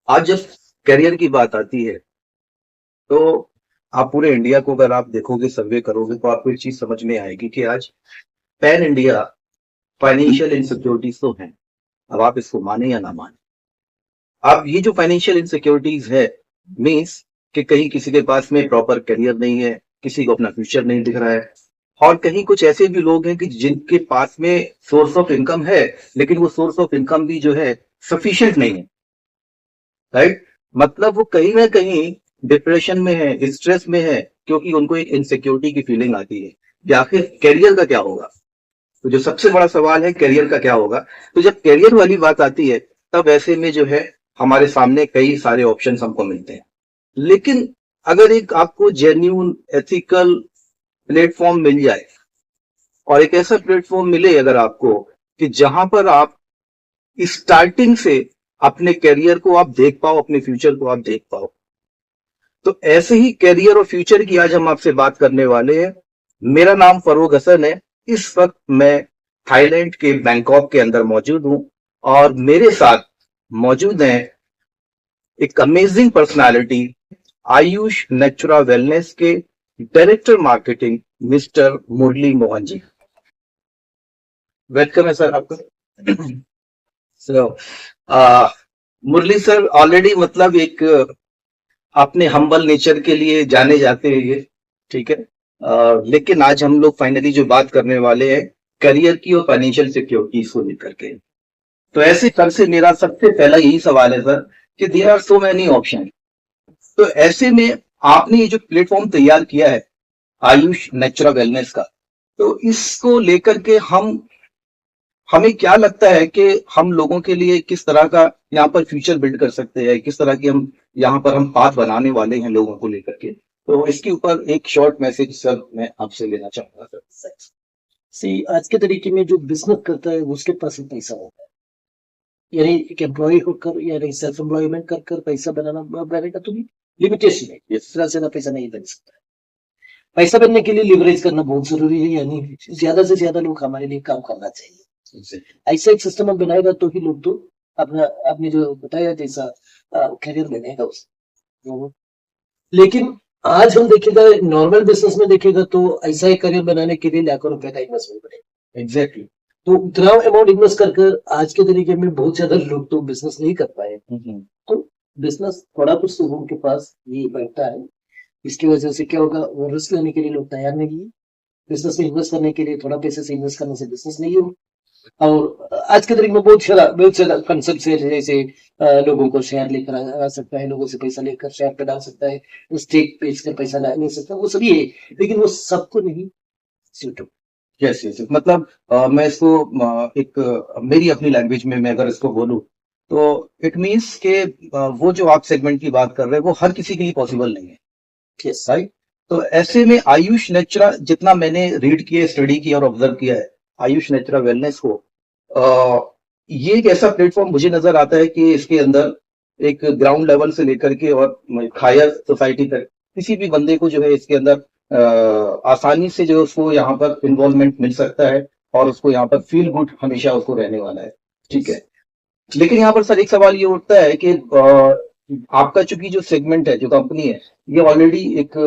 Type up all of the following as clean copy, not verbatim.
आज जब करियर की बात आती है तो आप पूरे इंडिया को अगर आप देखोगे, सर्वे करोगे, तो आपको एक चीज समझ में आएगी कि आज पैन इंडिया फाइनेंशियल इनसिक्योरिटीज तो है। अब आप इसको माने या ना माने, अब ये जो फाइनेंशियल इनसिक्योरिटीज है मीन्स कि कहीं किसी के पास में प्रॉपर करियर नहीं है, किसी को अपना फ्यूचर नहीं दिख रहा है, और कहीं कुछ ऐसे भी लोग हैं कि जिनके पास में सोर्स ऑफ इनकम है, लेकिन वो सोर्स ऑफ इनकम भी जो है सफिशिएंट नहीं है। राइट? मतलब वो कहीं ना कहीं डिप्रेशन में है, स्ट्रेस में है, क्योंकि उनको एक इनसिक्योरिटी की फीलिंग आती है कि आखिर करियर का क्या होगा। तो जो सबसे बड़ा सवाल है, करियर का क्या होगा। तो जब करियर वाली बात आती है, तब ऐसे में जो है हमारे सामने कई सारे ऑप्शन हमको मिलते हैं। लेकिन अगर एक आपको जेन्यून एथिकल प्लेटफॉर्म मिल जाए, और एक ऐसा प्लेटफॉर्म मिले अगर आपको कि जहां पर आप स्टार्टिंग से अपने करियर को आप देख पाओ, अपने फ्यूचर को आप देख पाओ, तो ऐसे ही करियर और फ्यूचर की आज हम आपसे बात करने वाले हैं। मेरा नाम फरोग हसन है। इस वक्त मैं थाईलैंड के बैंकॉक के अंदर मौजूद हूं, और मेरे साथ मौजूद हैं एक amazing personality, Ayush Natura wellness के डायरेक्टर मार्केटिंग मिस्टर मुरली मोहन जी। वेलकम है सर आपका। सो मुरली सर ऑलरेडी मतलब एक अपने हम्बल नेचर के लिए जाने जाते हैं ये, ठीक है। लेकिन आज हम लोग फाइनली जो बात करने वाले हैं करियर की और फाइनेंशियल सिक्योरिटीज को लेकर के। तो ऐसे सर से मेरा सबसे पहला यही सवाल है सर कि there are so many option. तो ऐसे में आपने ये जो प्लेटफॉर्म तैयार किया है आयुष नेचुरा वेलनेस का, तो इसको लेकर के हमें क्या लगता है कि हम लोगों के लिए किस तरह का यहाँ पर फ्यूचर बिल्ड कर सकते हैं, किस तरह की हम यहाँ पर हम पाथ बनाने वाले हैं लोगों को लेकर के। तो इसके ऊपर एक शॉर्ट मैसेज सर मैं आपसे लेना चाहूंगा सर। सी आज के तरीके में जो बिजनेस करता है उसके पास ही पैसा होता है। यानी एक एम्प्लॉय होकर यानी सेल्फ एम्प्लॉयमेंट कर कर पैसा बनाने का तो लिमिटेशन है। इस तरह से ना पैसा नहीं बन सकता है। पैसा बनने के लिए लिवरेज करना बहुत जरूरी है। यानी ज्यादा से ज्यादा लोग हमारे लिए काम करना चाहिए। ऐसा एक सिस्टम हम बनाएगा तो ही लोग तो अपना आपने जो बताया जैसा करियर बनेगा उससे। लेकिन आज हम देखेगा नॉर्मल बिजनेस में देखेगा तो ऐसा ही करियर बनाने के लिए लाखों रुपए का इन्वेस्टमेंट पड़ेगा। एग्जैक्टली। तो उतना अमाउंट इन्वेस्ट कर कर आज के तरीके में बहुत ज्यादा लोग तो बिजनेस नहीं कर पाए। तो बिजनेस थोड़ा कुछ तो उनके पास ये बैठता है। इसकी वजह से क्या होगा, वो रिस्क लेने के लिए लोग तैयार नहीं है। बिजनेस में इन्वेस्ट करने के लिए थोड़ा पैसे से इन्वेस्ट करने से बिजनेस नहीं हो। और आज के तरीके में बहुत सारा कंसेप्ट है। जैसे लोगों को शेयर लेकर आ सकता है, लोगों से पैसा लेकर शेयर पे डाल सकता है, स्टेक बेच कर पैसा ले सकता है, वो सभी है। लेकिन वो सबको नहीं सूट। यस यस, मतलब मैं इसको मेरी अपनी लैंग्वेज में मैं अगर इसको बोलूं तो इट मीन्स के वो जो आप सेगमेंट की बात कर रहे हैं वो हर किसी के लिए पॉसिबल नहीं है। Yes right? तो ऐसे में आयुष नेचुरा, जितना मैंने रीड किया, स्टडी किया और ऑब्जर्व किया है आयुष नेचुरा वेलनेस को, ये एक ऐसा प्लेटफॉर्म मुझे नजर आता है कि इसके अंदर एक ग्राउंड लेवल से लेकर के और हायर सोसाइटी तक किसी भी बंदे को जो है इसके अंदर आसानी से जो है उसको यहाँ पर इन्वॉल्वमेंट मिल सकता है, और उसको यहाँ पर फील गुड हमेशा उसको रहने वाला है। ठीक है। लेकिन यहाँ पर सर एक सवाल ये उठता है कि आपका चूंकि जो सेगमेंट है, जो कंपनी है, ये ऑलरेडी एक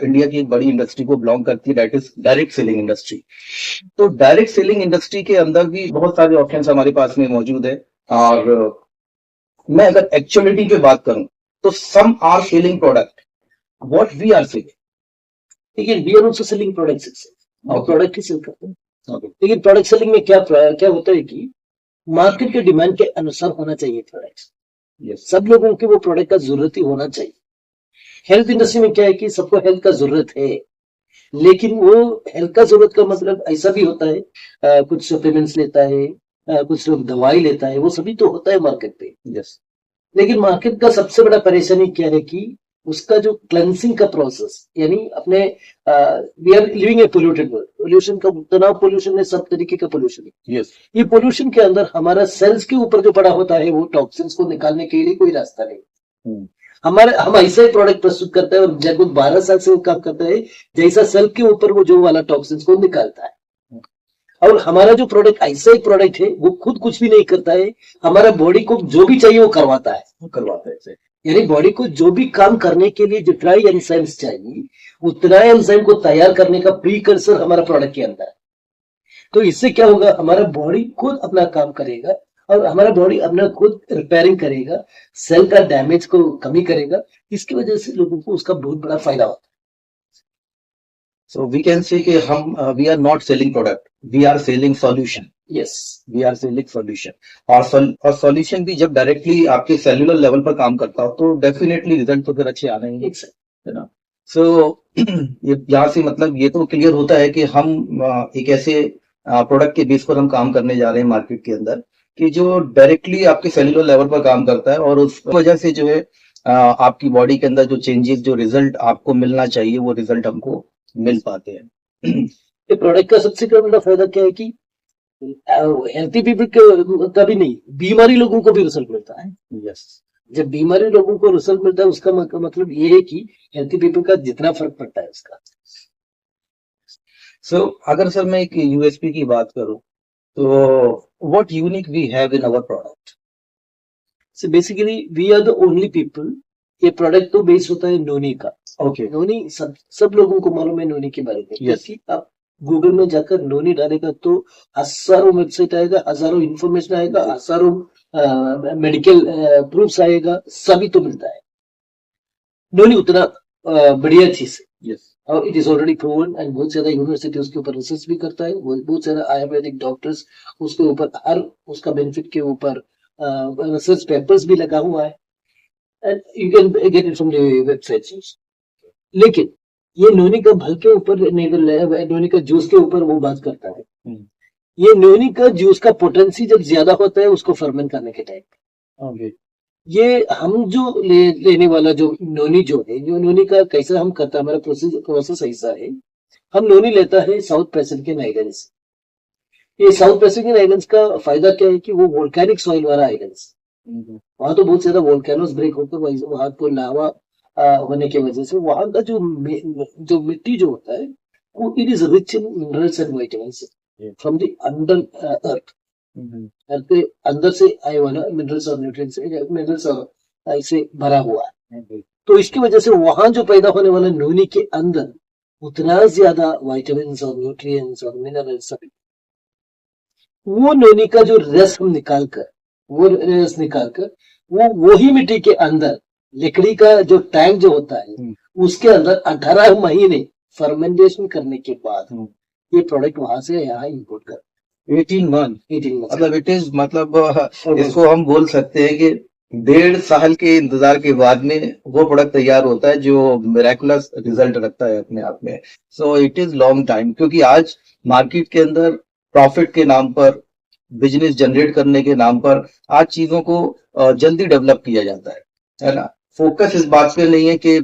इंडिया की एक बड़ी इंडस्ट्री को बिलोंग करती है, that is direct selling industry. तो डायरेक्ट सेलिंग इंडस्ट्री के अंदर भी बहुत सारे ऑप्शंस हमारे पास में मौजूद है। और मैं अगर एक्चुअलिटी पे बात करूं तो some are selling product, what we are selling. देखिए, we are also selling products. और प्रोडक्ट ही सेल करते हैं। ओके। लेकिन प्रोडक्ट सेलिंग में क्या होता है कि मार्केट के डिमांड के अनुसार होना चाहिए प्रोडक्ट। यस। सब लोगों के वो प्रोडक्ट का जरूरत ही होना चाहिए। हेल्थ इंडस्ट्री में क्या है कि सबको हेल्थ का जरूरत है। लेकिन वो हेल्थ का जरूरत का मतलब ऐसा भी होता है, कुछ सप्लीमेंट्स लेता है, कुछ लोग दवाई लेता है, वो सभी तो होता है मार्केट पे। यस। लेकिन मार्केट का सबसे बड़ा परेशानी क्या है कि उसका जो क्लेंसिंग का प्रोसेस, यानी अपने we are living a polluted world. Pollution का तनाव, पोल्यूशन है, सब तरीके का पोल्यूशन है। यस। ये पोल्यूशन के अंदर हमारा सेल्स के ऊपर जो पड़ा होता है वो टॉक्सिन्स को निकालने के लिए कोई रास्ता नहीं। हम ऐसा ही प्रोडक्ट प्रस्तुत करते हैं और लगभग 12 साल से वो काम करता है जैसा सेल के ऊपर वो जो वाला टॉक्सिन्स को निकालता है। और हमारा जो प्रोडक्ट ऐसा एक प्रोडक्ट है वो खुद कुछ भी नहीं करता है, हमारा बॉडी को जो भी चाहिए वो करवाता है। यानी बॉडी को जो भी काम करने के लिए जितना एंजाइम्स चाहिए उतना एंजाइम को तैयार करने का प्रीकर्सर हमारा प्रोडक्ट के अंदर है। तो इससे क्या होगा, हमारा बॉडी खुद अपना काम करेगा और हमारा बॉडी अपना खुद रिपेयरिंग करेगा, सेल का डैमेज को कमी करेगा। इसकी वजह से लोगों को उसका बहुत बड़ा फायदा होता है। So we can say कि हम we are not selling product, we are selling solution. Yes, We are selling solution. और solution भी जब डायरेक्टली आपके सेल्युलर लेवल पर काम करता हो तो डेफिनेटली रिजल्ट तो फिर अच्छे आने ही हैं, है ना। सो ये यहाँ से मतलब ये तो क्लियर होता है कि हम एक ऐसे प्रोडक्ट के बेस पर हम काम करने जा रहे हैं मार्केट के अंदर कि जो डायरेक्टली आपके सेल्युलर लेवल पर काम करता है और उस वजह से जो है आपकी बॉडी के अंदर जो चेंजेस, जो रिजल्ट आपको मिलना चाहिए वो रिजल्ट हमको मिल पाते हैं। ये प्रोडक्ट का सबसे बड़ा फायदा क्या है कि हेल्थी पीपल का भी नहीं, बीमारी लोगों को भी रिजल्ट मिलता है। यस, जब बीमारी लोगों को रिजल्ट मिलता है उसका मतलब ये है कि हेल्थी पीपल का जितना फर्क पड़ता है उसका। सो अगर सर मैं एक यूएसपी की बात करूं तो what unique we have in our product? So basically we are the only people, ये प्रोडक्ट तो बेस्ड होता है नोनी का। ओके, नोनी सब लोगों को मालूम है नोनी के बारे में। Yes. क्योंकि आप गूगल में जाकर नोनी डालेगा तो हजारों वेबसाइट आएगा, हजारों इंफॉर्मेशन आएगा, हजारों मेडिकल प्रूफ्स आएगा, सभी तो मिलता है। नोनी उतना बढ़िया चीज है। यस, और it is already proven and बहुत ज्यादा यूनिवर्सिटी उसके ऊपर रिसर्च भी करता है, बहुत सारा आयुर्वेदिक डॉक्टर्स उसके ऊपर हर उसका बेनिफिट के ऊपर रिसर्च पेपर्स भी लगा हुआ है and you can get it from the websites. लेकिन ये नोनी का भल के ऊपर नोनी का जूस के ऊपर वो बात करता है। ये नोनी का जूस का पोटेंसी जब ज्यादा होता है उसको फर्मेंट करने के टाइम। ओके, ये हम जो लेने वाला जो नोनी जो है, जो नोनी का कैसा हम करता है, हमारा प्रोसेस ऐसा है, हम नोनी लेता है साउथ पैसिफिक आइलैंड से। ये साउथ पैसिफिक आइलैंड्स का फायदा क्या है कि वो वोल्केनिक सॉइल वाला आइलैंड्स, वहां तो बहुत ज्यादा वोल्केनोस ब्रेक होकर वहां को लावा होने की वजह से वहां का जो मिट्टी जो होता है वो it is rich in minerals and vitamins from the under earth. Earth के अंदर से आए वाला मिनरल्स और न्यूट्रिएंट्स, मिनरल्स और ऐसे भरा हुआ है। तो इसकी वजह से वहां जो पैदा होने वाला नोनी के अंदर उतना ज्यादा विटामिन्स और न्यूट्रिएंट्स और मिनरल्स, वो नोनी का जो रस हम निकाल कर वो वही मिट्टी के अंदर लकड़ी का जो टैंक जो होता है उसके अंदर 18 महीने फर्मेंटेशन करने के बाद ये प्रोडक्ट वहां से यहाँ इंपोर्ट कर 18 मंथ, 18 months। मतलब इट इज मतलब इसको हम बोल सकते हैं कि 1.5 साल के इंतजार के बाद में वो प्रोडक्ट तैयार होता है जो मिरेकुलस रिजल्ट रखता है अपने आप में। So it is long time, क्योंकि आज मार्केट के अंदर प्रॉफिट के नाम पर, बिजनेस जनरेट करने के नाम पर आज चीजों को जल्दी डेवलप किया जाता है ना। फोकस इस बात पे नहीं है कि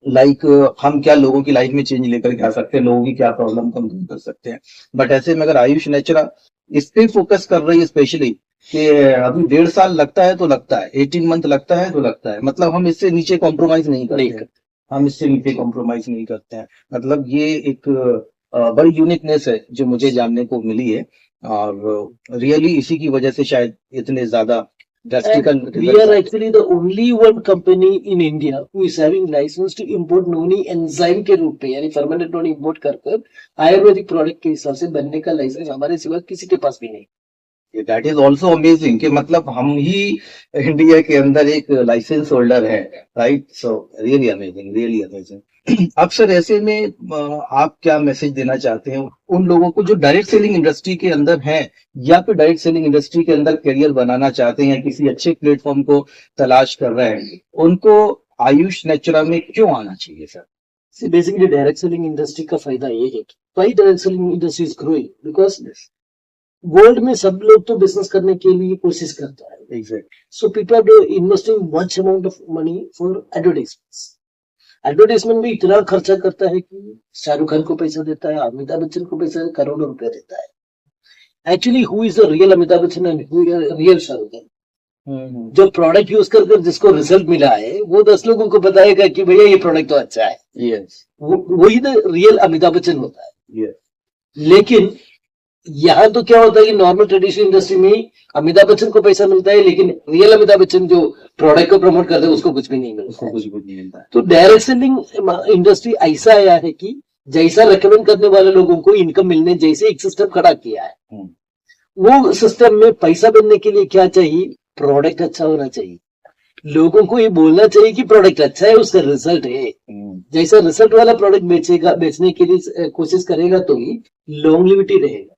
लाइक हम क्या लोगों की लाइफ में चेंज लेकर के आ सकते हैं, लोगों की क्या प्रॉब्लम को हम दूर कर सकते हैं। बट ऐसे में अगर आयुष नेचुरा इस पे फोकस कर रही है स्पेशली कि अभी 1.5 साल लगता है तो लगता है, 18 मंथ लगता है तो लगता है, मतलब हम इससे नीचे कॉम्प्रोमाइज नहीं करते, हम इससे नीचे कॉम्प्रोमाइज नहीं करते हैं। मतलब ये एक बड़ी यूनिकनेस है जो मुझे जानने को मिली है और रियली इसी की वजह से शायद इतने ज्यादा drastical. We are actually the only one company in India who is having license to import noni enzyme के रूप में, यानी fermented noni import कर आयुर्वेदिक प्रोडक्ट के हिसाब से बनने का लाइसेंस हमारे सिवा किसी के पास भी नहीं। दैट इज ऑल्सो अमेजिंग कि मतलब हम ही इंडिया के अंदर एक लाइसेंस होल्डर है, right. So really amazing, really amazing. अब सर ऐसे में आप क्या मैसेज देना चाहते हैं उन लोगों को जो डायरेक्ट सेलिंग इंडस्ट्री के अंदर हैं या फिर डायरेक्ट सेलिंग इंडस्ट्री के अंदर करियर बनाना चाहते हैं, किसी अच्छे प्लेटफॉर्म को तलाश कर रहे हैं, उनको आयुष नेचुरा में क्यों आना चाहिए sir? Basically direct selling industry का फायदा ये है कि why direct selling industry is growing because world में सब लोग तो बिजनेस करने के लिए कोशिश करता है। Exact. So people are investing much amount of money for advertisements. Advertisement में इतना खर्चा करता है कि शाहरुख खान को पैसा देता है, अमिताभ बच्चन को पैसा करोड़ों रुपया देता है। Actually who is the real Amitabh Bachchan and who is real Shahrukh Khan? जो प्रोडक्ट यूज कर जिसको रिजल्ट मिला है वो 10 लोगों को बताएगा कि भैया ये प्रोडक्ट तो अच्छा है। यस, वही द रियल अमिताभ बच्चन होता है। यस। लेकिन यहाँ तो क्या होता है कि नॉर्मल ट्रेडिशनल इंडस्ट्री में अमिताभ बच्चन को पैसा मिलता है, लेकिन रियल अमिताभ बच्चन जो प्रोडक्ट को प्रमोट करते हैं उसको कुछ भी नहीं मिलता उसको है। कुछ भी नहीं मिलता है। तो डायरेक्ट सेलिंग इंडस्ट्री ऐसा आया है कि जैसा रेकमेंड करने वाले लोगों को इनकम मिलने जैसे एक सिस्टम खड़ा किया है, वो सिस्टम में पैसा बनने के लिए क्या चाहिए, प्रोडक्ट अच्छा होना चाहिए। लोगों को ये बोलना चाहिए कि प्रोडक्ट अच्छा है, उसका रिजल्ट है। जैसा रिजल्ट वाला प्रोडक्ट बेचने के लिए कोशिश करेगा तो ही लॉन्गलिविटी रहेगा।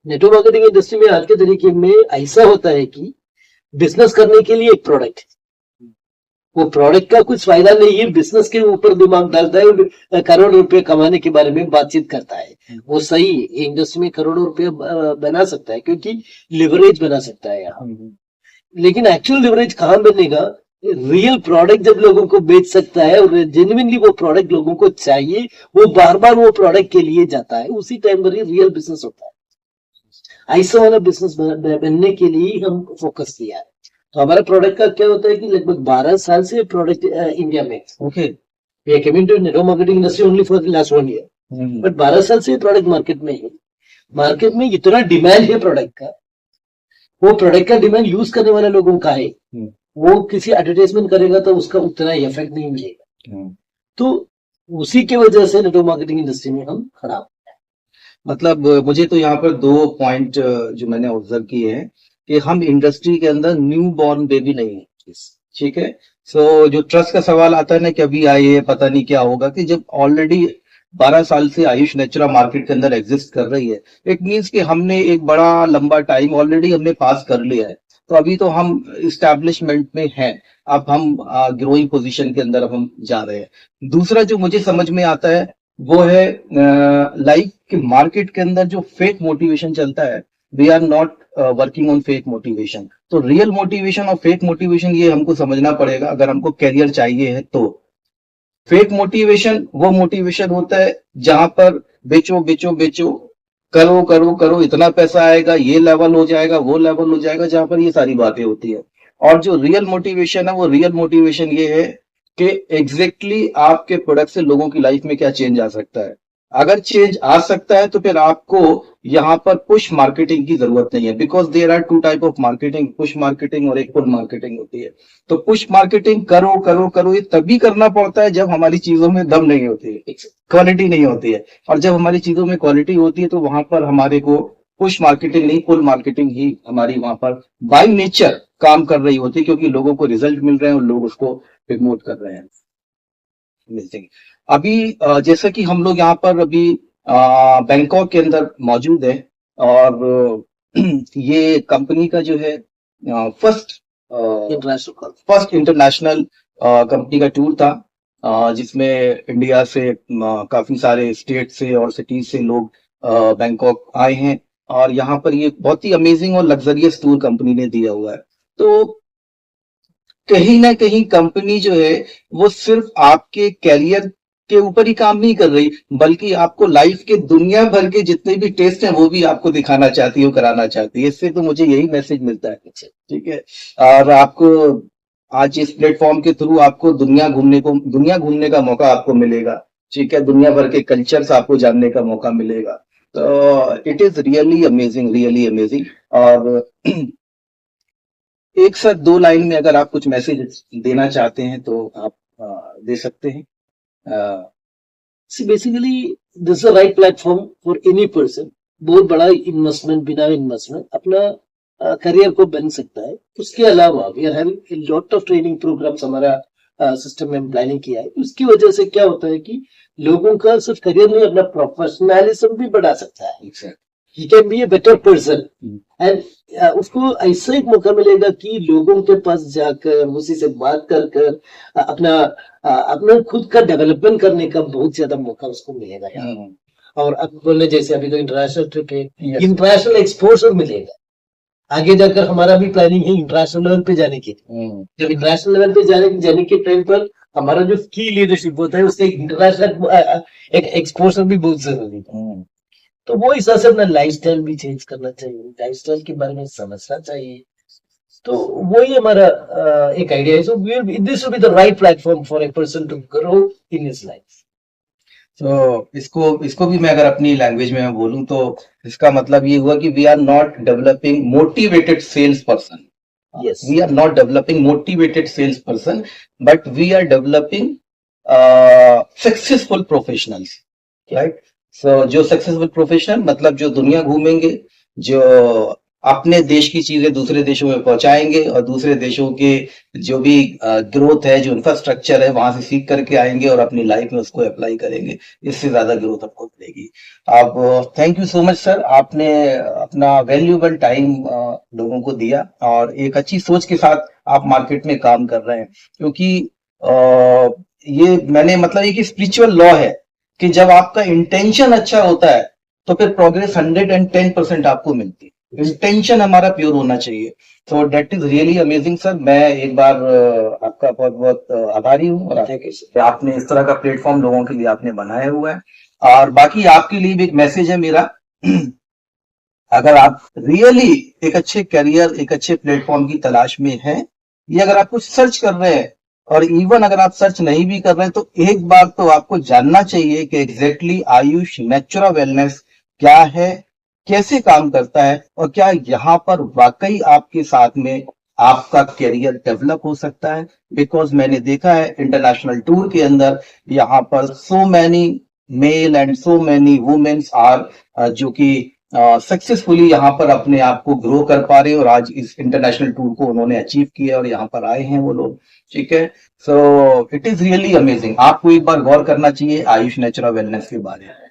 नेटवर्क मार्केटिंग इंडस्ट्री में आज के तरीके में ऐसा होता है कि बिजनेस करने के लिए एक प्रोडक्ट, वो प्रोडक्ट का कुछ फायदा नहीं है, बिजनेस के ऊपर दिमाग डालता है और करोड़ रुपए कमाने के बारे में बातचीत करता है। वो सही है, इंडस्ट्री में करोड़ों रुपए बना सकता है क्योंकि लिवरेज बना सकता है यहाँ। लेकिन एक्चुअल लिवरेज कहाँ बनेगा, रियल प्रोडक्ट जब लोगों को बेच सकता है और जेन्युइनली वो प्रोडक्ट लोगों को चाहिए, वो बार बार वो प्रोडक्ट के लिए जाता है, उसी टाइम पर ही रियल बिजनेस होता है। ऐसा वाला बिजनेस बनने के लिए हम फोकस किया है। तो हमारा प्रोडक्ट का क्या होता है कि लगभग 12 साल से प्रोडक्ट इंडिया में, okay, we are coming to network marketing industry only for the last 1 year, but 12 साल से प्रोडक्ट मार्केट में है। मार्केट में इतना डिमांड है प्रोडक्ट का, वो प्रोडक्ट का डिमांड यूज करने वाले लोगों का है, वो किसी एडवर्टाइजमेंट करेगा तो उसका उतना इफेक्ट नहीं मिलेगा। तो उसी की वजह से नेटवर्क मार्केटिंग इंडस्ट्री में हम खड़ा हैं। मतलब मुझे तो यहाँ पर 2 पॉइंट जो मैंने ऑब्जर्व किए हैं कि हम इंडस्ट्री के अंदर न्यू बॉर्न बेबी नहीं है, ठीक है। सो जो ट्रस्ट का सवाल आता है ना कि अभी आए है पता नहीं क्या होगा, कि जब ऑलरेडी 12 साल से आयुष नेचुरा मार्केट के अंदर एग्जिस्ट कर रही है, इट मीन्स कि हमने एक बड़ा लंबा टाइम ऑलरेडी हमने पास कर लिया है। तो अभी तो हम इस्टेब्लिशमेंट में हैं, अब हम ग्रोइंग पोजीशन के अंदर अब हम जा रहे हैं। दूसरा जो मुझे समझ में आता है वो है लाइफ के मार्केट के अंदर जो फेक मोटिवेशन चलता है, we are not working on fake motivation. तो रियल मोटिवेशन और फेक मोटिवेशन ये हमको समझना पड़ेगा अगर हमको कैरियर चाहिए है तो। फेक मोटिवेशन वो मोटिवेशन होता है जहां पर बेचो बेचो बेचो, करो करो करो, इतना पैसा आएगा, ये लेवल हो जाएगा, वो लेवल हो जाएगा, जहां पर ये सारी बातें होती है। और जो रियल मोटिवेशन है, वो रियल मोटिवेशन ये है कि एग्जैक्टली आपके प्रोडक्ट से लोगों की लाइफ में क्या चेंज आ सकता है। अगर चेंज आ सकता है तो फिर आपको यहाँ पर पुश मार्केटिंग की जरूरत नहीं है, because there are 2 type of marketing, push marketing और एक पुल मार्केटिंग होती है। तो पुश मार्केटिंग करो करो करो, ये तभी करना पड़ता है जब हमारी चीजों में दम नहीं होती है, क्वालिटी नहीं होती है। और जब हमारी चीजों में क्वालिटी होती है तो वहां पर हमारे को पुश मार्केटिंग नहीं, पुल मार्केटिंग ही हमारी वहां पर बाय नेचर काम कर रही होती है, क्योंकि लोगों को रिजल्ट मिल रहे हैं और लोग उसको प्रमोट कर रहे हैं। अभी जैसा कि हम लोग यहाँ पर अभी बैंकॉक के अंदर मौजूद है, और ये कंपनी का जो है फर्स्ट इंटरनेशनल कंपनी का टूर था, जिसमें इंडिया से काफी सारे स्टेट से और सिटीज से लोग बैंकॉक आए हैं, और यहाँ पर ये बहुत ही अमेजिंग और लग्जरियस टूर कंपनी ने दिया हुआ है। तो कहीं ना कहीं कंपनी जो है वो सिर्फ आपके कैरियर के ऊपर ही काम नहीं कर रही, बल्कि आपको लाइफ के दुनिया भर के जितने भी टेस्ट हैं वो भी आपको दिखाना चाहती है, कराना चाहती है। इससे तो मुझे यही मैसेज मिलता है, ठीक है। और आपको आज इस प्लेटफॉर्म के थ्रू आपको दुनिया घूमने का मौका आपको मिलेगा, ठीक है। दुनिया भर के कल्चर्स आपको जानने का मौका मिलेगा। तो इट इज रियली अमेजिंग। और एक साथ 2 लाइन में अगर आप कुछ मैसेज देना चाहते हैं तो आप दे सकते हैं। See, basically, this is the right platform for any person. बहुत बड़ा इन्वेस्टमेंट, बिना इन्वेस्टमेंट अपना करियर को बन सकता है। उसके अलावा we are having lot of training programs हमारा सिस्टम में प्लानिंग किया है। उसकी वजह से क्या होता है कि लोगों का सिर्फ करियर नहीं, अपना प्रोफेशनलिज्म भी बढ़ा सकता है। He can be a better person and उसको ऐसा एक मौका मिलेगा कि लोगों के पास जाकर उसी से बात कर अपना खुद का डेवलपमेंट करने का बहुत ज्यादा मौका उसको मिलेगा यहाँ। और अब बोलने जैसे अभी तो इंटरनेशनल ट्रिप है, इंटरनेशनल एक्सपोजर मिलेगा। आगे जाकर हमारा भी प्लानिंग है इंटरनेशनल लेवल पे जाने की। जब इंटरनेशनल लेवल पे जाने के टाइम पर हमारा जो की लीडरशिप होता है उससे इंटरनेशनल एक एक्सपोजर भी बहुत जरूरी है। तो वो हिसाब से अपना लाइफस्टाइल भी चेंज करना चाहिए, लाइफस्टाइल के बारे में समझना चाहिए। तो वही हमारा एक आइडिया है। So this will be the right platform for a person to grow in his life. तो इसको भी मैं अगर अपनी लैंग्वेज में मैं बोलूं तो इसका मतलब ये हुआ कि we are not developing motivated sales person, Yes. we are not developing motivated salesperson, but we are developing successful professionals, right? So जो successful professional मतलब जो दुनिया घूमेंगे, जो अपने देश की चीजें दूसरे देशों में पहुंचाएंगे और दूसरे देशों के जो भी ग्रोथ है, जो इंफ्रास्ट्रक्चर है, वहां से सीख करके आएंगे और अपनी लाइफ में उसको अप्लाई करेंगे। इससे ज्यादा ग्रोथ आपको मिलेगी। आप thank you so much sir, आपने अपना वैल्यूएबल टाइम लोगों को दिया और एक अच्छी सोच के साथ आप मार्केट में काम कर रहे हैं, क्योंकि ये मैंने मतलब एक स्पिरिचुअल लॉ है कि जब आपका इंटेंशन अच्छा होता है तो फिर प्रोग्रेस 110% आपको मिलती है। इंटेंशन हमारा प्योर होना चाहिए। तो that is really amazing sir. मैं एक बार आपका बहुत बहुत आभारी हूँ और आपने इस तरह का प्लेटफॉर्म लोगों के लिए आपने बनाया हुआ है। और बाकी आपके लिए भी एक मैसेज है मेरा, अगर आप रियली एक अच्छे करियर, एक अच्छे प्लेटफॉर्म की तलाश में हैं, या अगर आप कुछ सर्च कर रहे हैं, और इवन अगर आप सर्च नहीं भी कर रहे हैं, तो एक बार तो आपको जानना चाहिए कि एग्जैक्टली आयुष नेचुरा वेलनेस क्या है, कैसे काम करता है, और क्या यहाँ पर वाकई आपके साथ में आपका करियर डेवलप हो सकता है। बिकॉज मैंने देखा है इंटरनेशनल टूर के अंदर यहाँ पर so many male and so many womens are जो कि सक्सेसफुली यहाँ पर अपने आप को ग्रो कर पा रहे हैं, और आज इस इंटरनेशनल टूर को उन्होंने अचीव किया और यहाँ पर आए हैं वो लोग। ठीक है, so it is really amazing. आपको एक बार गौर करना चाहिए आयुष नेचुरा वेलनेस के बारे में।